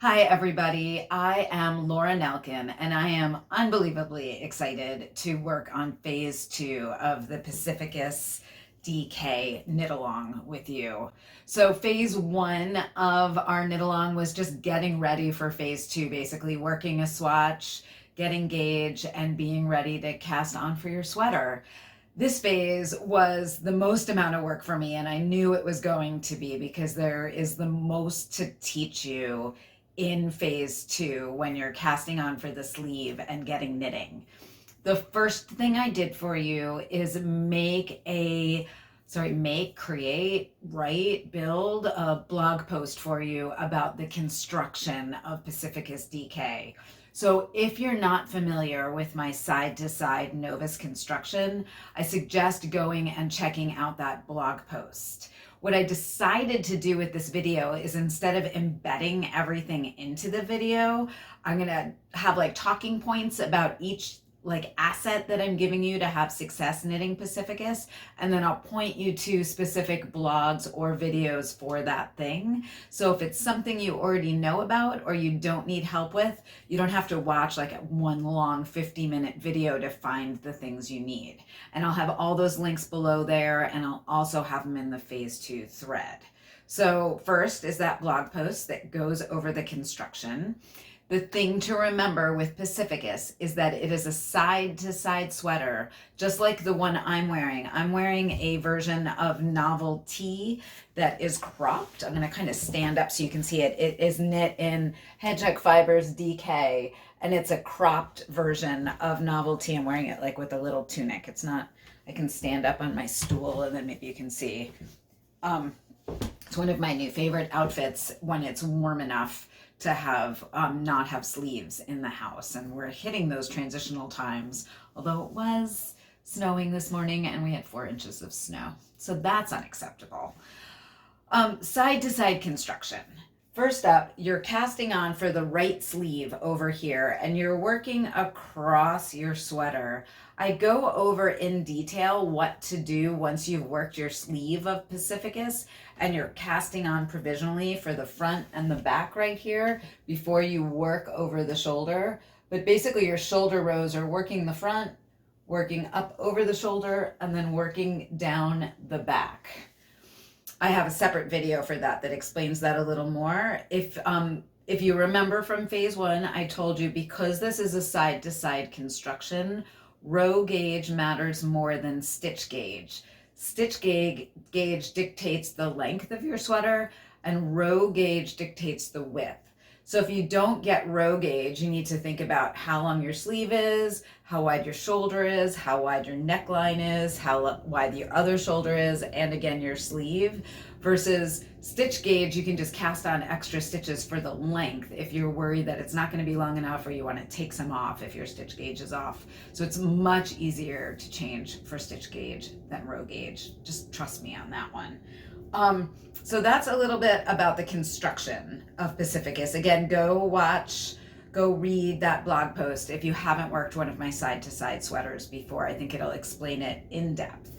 Hi, everybody. I am Laura Nelkin, and I am unbelievably excited to work on phase 2 of the Pacificus DK knit along with you. So, phase 1 of our knit along was just getting ready for phase 2, basically working a swatch, getting gauge, and being ready to cast on for your sweater. This phase was the most amount of work for me, and I knew it was going to be because there is the most to teach you in phase 2 when you're casting on for the sleeve and getting knitting. The first thing I did for you is create, write, build a blog post for you about the construction of Pacificus DK. So if you're not familiar with my side-to-side novice construction, I suggest going and checking out that blog post. What I decided to do with this video is instead of embedding everything into the video, I'm gonna have like talking points about each asset that I'm giving you to have success knitting Pacificus, and then I'll point you to specific blogs or videos for that thing. So if it's something you already know about or you don't need help with, you don't have to watch like one long 50-minute video to find the things you need. And I'll have all those links below there, and I'll also have them in the phase 2 thread. So first is that blog post that goes over the construction. The thing to remember with Pacificus is that it is a side-to-side sweater, just like the one I'm wearing. I'm wearing a version of Novelty that is cropped. I'm going to kind of stand up so you can see it. It is knit in Hedgehog Fibers DK, and it's a cropped version of Novelty. I'm wearing it like with a little tunic. It's not, I can stand up on my stool and then maybe you can see. It's one of my new favorite outfits when it's warm enough to have not have sleeves in the house, and we're hitting those transitional times, although it was snowing this morning and we had 4 inches of snow, so that's unacceptable. Side to side construction. First up, you're casting on for the right sleeve over here and you're working across your sweater. I go over in detail what to do once you've worked your sleeve of Pacificus and you're casting on provisionally for the front and the back right here before you work over the shoulder. But basically your shoulder rows are working the front, working up over the shoulder, and then working down the back. I have a separate video for that explains that a little more. If you remember from phase 1, I told you because this is a side-to-side construction, row gauge matters more than stitch gauge. Stitch gauge dictates the length of your sweater, and row gauge dictates the width. So if you don't get row gauge, you need to think about how long your sleeve is, how wide your shoulder is, how wide your neckline is, how wide your other shoulder is, and again, your sleeve. Versus stitch gauge, you can just cast on extra stitches for the length if you're worried that it's not going to be long enough or you want to take some off if your stitch gauge is off. So it's much easier to change for stitch gauge than row gauge. Just trust me on that one. So that's a little bit about the construction of Pacificus. Again, go read that blog post if you haven't worked one of my side-to-side sweaters before. I think it'll explain it in depth.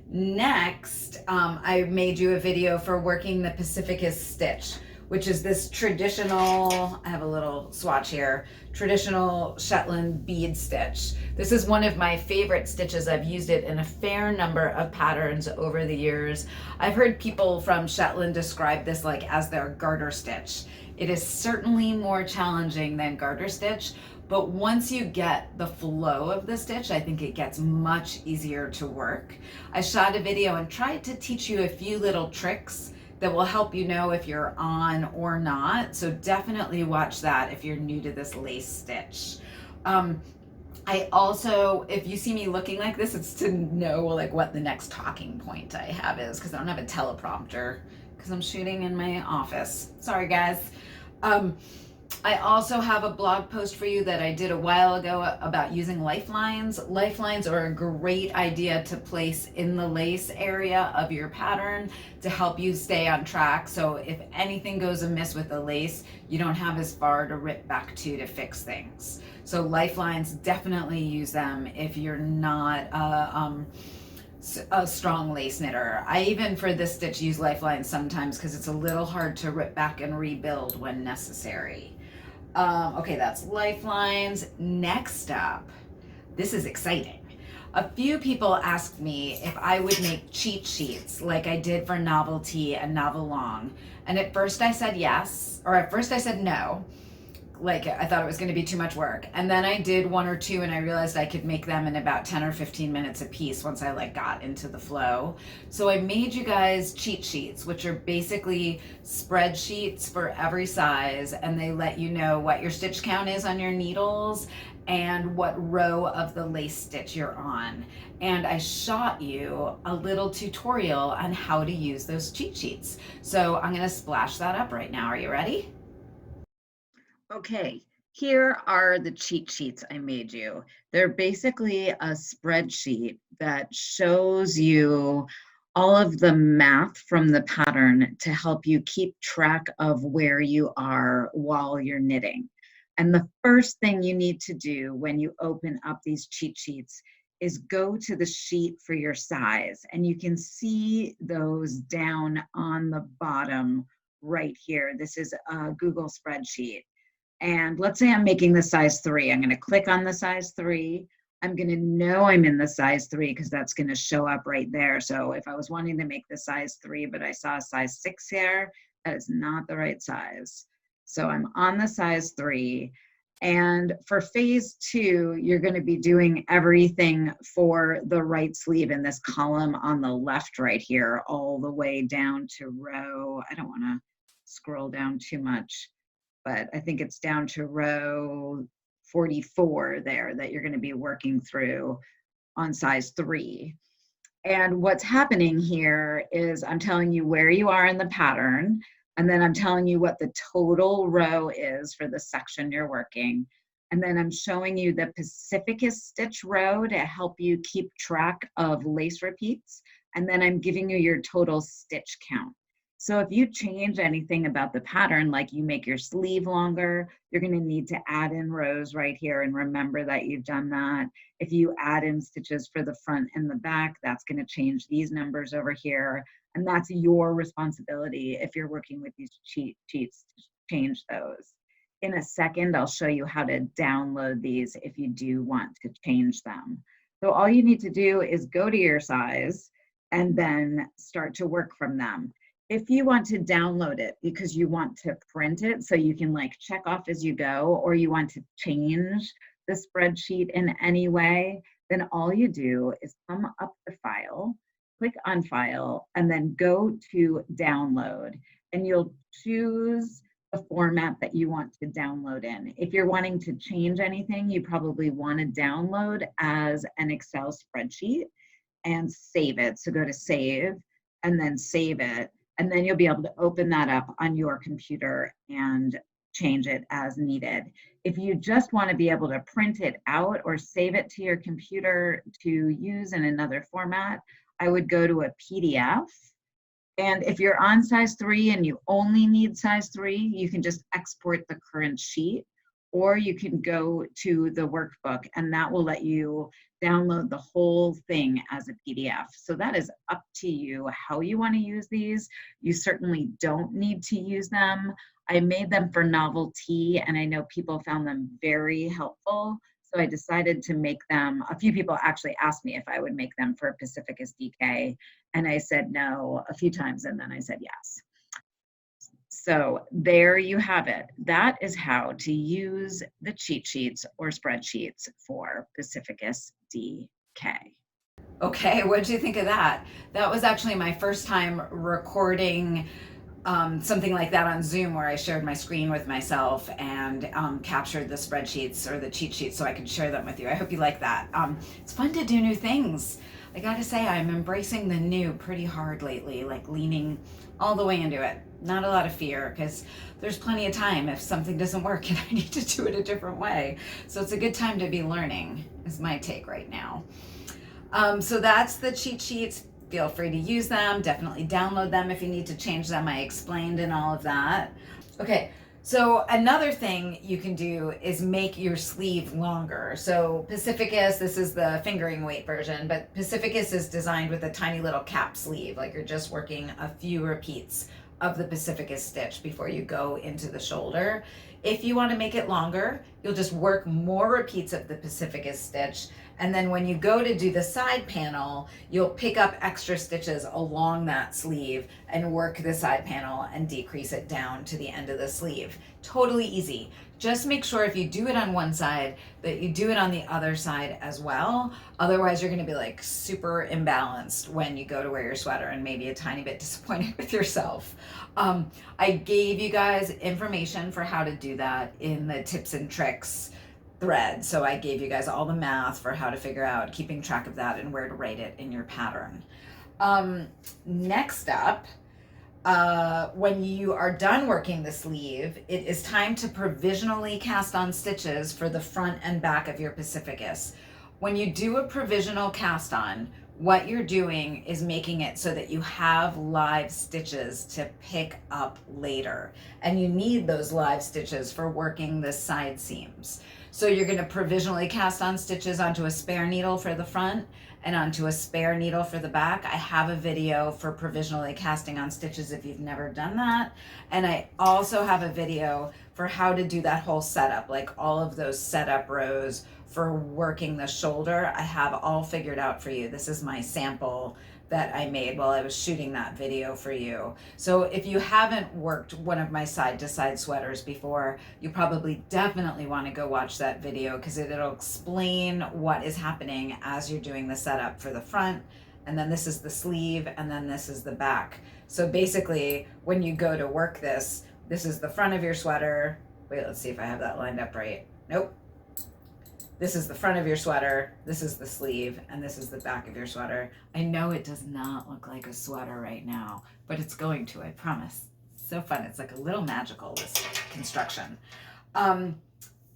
Next, I made you a video for working the Pacificus stitch, which is this traditional, I have a little swatch here, traditional Shetland bead stitch. This is one of my favorite stitches. I've used it in a fair number of patterns over the years. I've heard people from Shetland describe this like as their garter stitch. It is certainly more challenging than garter stitch, but once you get the flow of the stitch, I think it gets much easier to work. I shot a video and tried to teach you a few little tricks that will help you know if you're on or not. So definitely watch that if you're new to this lace stitch. I also, if you see me looking like this, it's to know like what the next talking point I have is, because I don't have a teleprompter because I'm shooting in my office. Sorry guys. I also have a blog post for you that I did a while ago about using lifelines. Lifelines are a great idea to place in the lace area of your pattern to help you stay on track. So if anything goes amiss with the lace, you don't have as far to rip back to fix things. So lifelines, definitely use them if you're not a strong lace knitter. I even for this stitch use lifelines sometimes because it's a little hard to rip back and rebuild when necessary. Okay, that's lifelines. Next up, this is exciting. A few people asked me if I would make cheat sheets like I did for Novelty and Novel Long. And at first I said yes, or at first I said no. Like I thought it was going to be too much work. And then I did one or two and I realized I could make them in about 10 or 15 minutes a piece once I like got into the flow. So I made you guys cheat sheets, which are basically spreadsheets for every size, and they let you know what your stitch count is on your needles and what row of the lace stitch you're on. And I shot you a little tutorial on how to use those cheat sheets. So I'm going to splash that up right now. Are you ready? Okay, here are the cheat sheets I made you. They're basically a spreadsheet that shows you all of the math from the pattern to help you keep track of where you are while you're knitting. And the first thing you need to do when you open up these cheat sheets is go to the sheet for your size. And you can see those down on the bottom right here. This is a Google spreadsheet. And let's say I'm making the size 3. I'm going to click on the size 3. I'm going to know I'm in the size 3 because that's going to show up right there. So if I was wanting to make the size 3, but I saw a size 6 here, that is not the right size. So I'm on the size 3. And for phase 2, you're going to be doing everything for the right sleeve in this column on the left right here, all the way down to row. I don't want to scroll down too much, but I think it's down to row 44 there that you're going to be working through on size 3. And what's happening here is I'm telling you where you are in the pattern, and then I'm telling you what the total row is for the section you're working. And then I'm showing you the Pacificus stitch row to help you keep track of lace repeats. And then I'm giving you your total stitch count. So if you change anything about the pattern, like you make your sleeve longer, you're going to need to add in rows right here and remember that you've done that. If you add in stitches for the front and the back, that's going to change these numbers over here. And that's your responsibility if you're working with these cheat sheets to change those. In a second, I'll show you how to download these if you do want to change them. So all you need to do is go to your size and then start to work from them. If you want to download it because you want to print it so you can like check off as you go, or you want to change the spreadsheet in any way, then all you do is come up to File, click on File, and then go to Download, and you'll choose the format that you want to download in. If you're wanting to change anything, you probably want to download as an Excel spreadsheet and save it. So go to Save and then save it. And then you'll be able to open that up on your computer and change it as needed. If you just want to be able to print it out or save it to your computer to use in another format, I would go to a PDF. And if you're on size 3 and you only need size 3, you can just export the current sheet, or you can go to the workbook and that will let you download the whole thing as a PDF. So that is up to you how you want to use these. You certainly don't need to use them. I made them for Novelty and I know people found them very helpful. So I decided to make them. A few people actually asked me if I would make them for Pacificus DK, and I said no a few times and then I said yes. So there you have it. That is how to use the cheat sheets or spreadsheets for Pacificus DK. Okay, what did you think of that? That was actually my first time recording something like that on Zoom, where I shared my screen with myself and captured the spreadsheets or the cheat sheets so I could share them with you. I hope you like that. It's fun to do new things. I gotta say, I'm embracing the new pretty hard lately, like leaning all the way into it. Not a lot of fear, because there's plenty of time if something doesn't work and I need to do it a different way. So it's a good time to be learning, is my take right now. So that's the cheat sheets. Feel free to use them. Definitely download them if you need to change them. I explained in all of that. Okay, So another thing you can do is make your sleeve longer. So Pacificus, this is the fingering weight version, but Pacificus is designed with a tiny little cap sleeve, like you're just working a few repeats of the Pacificus stitch before you go into the shoulder. If you want to make it longer, you'll just work more repeats of the Pacificus stitch, and then when you go to do the side panel, you'll pick up extra stitches along that sleeve and work the side panel and decrease it down to the end of the sleeve. Totally easy. Just make sure if you do it on one side that you do it on the other side as well. Otherwise, you're going to be like super imbalanced when you go to wear your sweater and maybe a tiny bit disappointed with yourself. I gave you guys information for how to do that in the tips and tricks thread. So I gave you guys all the math for how to figure out keeping track of that and where to write it in your pattern. Next up, when you are done working the sleeve, it is time to provisionally cast on stitches for the front and back of your Pacificus. When you do a provisional cast on, what you're doing is making it so that you have live stitches to pick up later. And you need those live stitches for working the side seams. So you're going to provisionally cast on stitches onto a spare needle for the front and onto a spare needle for the back. I have a video for provisionally casting on stitches if you've never done that. And I also have a video for how to do that whole setup, like all of those setup rows for working the shoulder. I have all figured out for you. This is my sample that I made while I was shooting that video for you. So if you haven't worked one of my side to side sweaters before, you probably definitely want to go watch that video because it'll explain what is happening as you're doing the setup for the front. And then this is the sleeve, and then this is the back. So basically, when you go to work this, this is the front of your sweater. Wait, let's see if I have that lined up right. Nope. This is the front of your sweater, this is the sleeve, and this is the back of your sweater. I know it does not look like a sweater right now, but it's going to, I promise. So fun, it's like a little magical, this construction.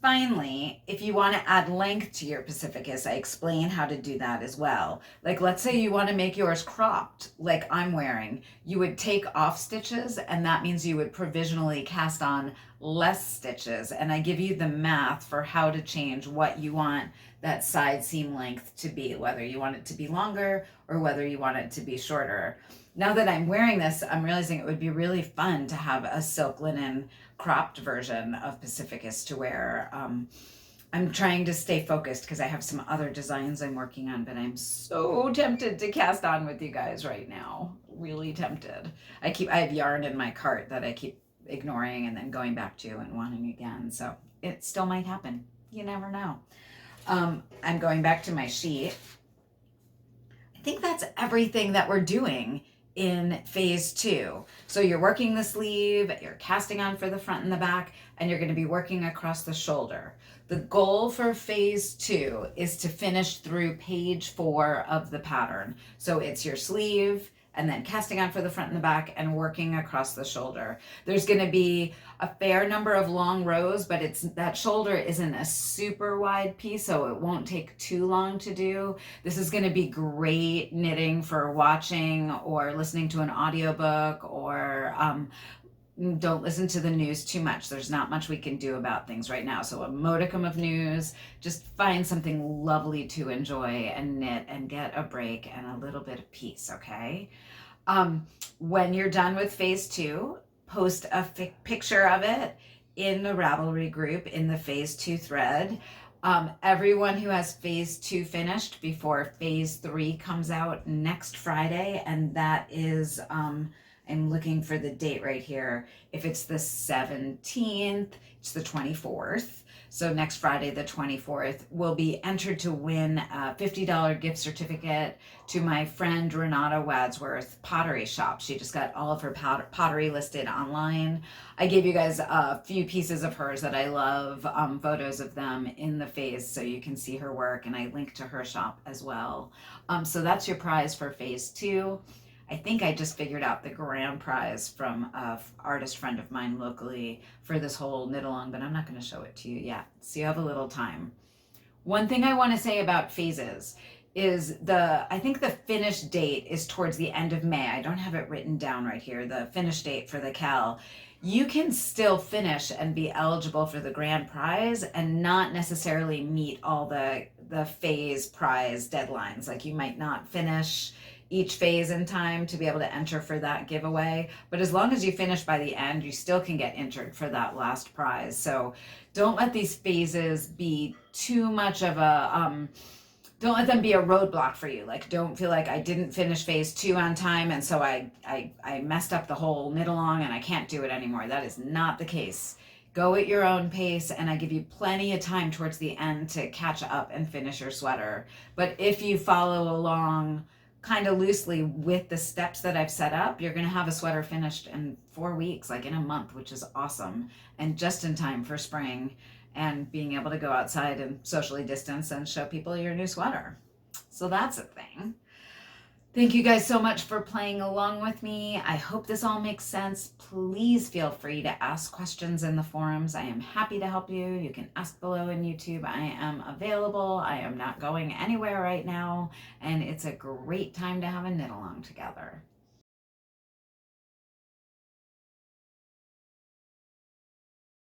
Finally, if you want to add length to your Pacificus, I explain how to do that as well. Like, let's say you want to make yours cropped, like I'm wearing. You would take off stitches, and that means you would provisionally cast on less stitches. And I give you the math for how to change what you want that side seam length to be, whether you want it to be longer or whether you want it to be shorter. Now that I'm wearing this, I'm realizing it would be really fun to have a silk linen cropped version of Pacificus to wear. I'm trying to stay focused because I have some other designs I'm working on, but I'm so tempted to cast on with you guys right now. Really tempted. I have yarn in my cart that I keep ignoring and then going back to and wanting again. So it still might happen. You never know. I'm going back to my sheet. I think that's everything that we're doing in phase 2. So you're working the sleeve, you're casting on for the front and the back, and you're going to be working across the shoulder. The goal for phase 2 is to finish through page 4 of the pattern. So it's your sleeve, and then casting on for the front and the back and working across the shoulder. There's going to be a fair number of long rows, but that shoulder isn't a super wide piece, so it won't take too long to do. This is going to be great knitting for watching or listening to an audiobook, or don't listen to the news too much. There's not much we can do about things right now. So a modicum of news, just find something lovely to enjoy and knit and get a break and a little bit of peace, okay? When you're done with phase 2, post a picture of it in the Ravelry group in the phase 2 thread. Everyone who has phase 2 finished before phase 3 comes out next Friday, and that is, I'm looking for the date right here. If it's the 17th, it's the 24th. So next Friday, the 24th, will be entered to win a $50 gift certificate to my friend Renata Wadsworth pottery shop. She just got all of her pottery listed online. I gave you guys a few pieces of hers that I love, photos of them in the phase so you can see her work, and I link to her shop as well. So that's your prize for phase 2. I think I just figured out the grand prize from an artist friend of mine locally for this whole knit along, but I'm not going to show it to you yet. So you have a little time. One thing I want to say about phases I think the finish date is towards the end of May. I don't have it written down right here, the finish date for the KAL. You can still finish and be eligible for the grand prize and not necessarily meet all the phase prize deadlines. Like you might not finish each phase in time to be able to enter for that giveaway, but as long as you finish by the end, you still can get entered for that last prize. So don't let these phases be too much of a don't let them be a roadblock for you. Like, don't feel like I didn't finish phase 2 on time, and so I messed up the whole knit along and I can't do it anymore. That is not the case. Go at your own pace, and I give you plenty of time towards the end to catch up and finish your sweater. But if you follow along kind of loosely with the steps that I've set up, you're going to have a sweater finished in 4 weeks, like in a month, which is awesome, and just in time for spring and being able to go outside and socially distance and show people your new sweater. So that's a thing. Thank you guys so much for playing along with me. I hope this all makes sense. Please feel free to ask questions in the forums. I am happy to help you. You can ask below in YouTube. I am available. I am not going anywhere right now, and it's a great time to have a knit along together.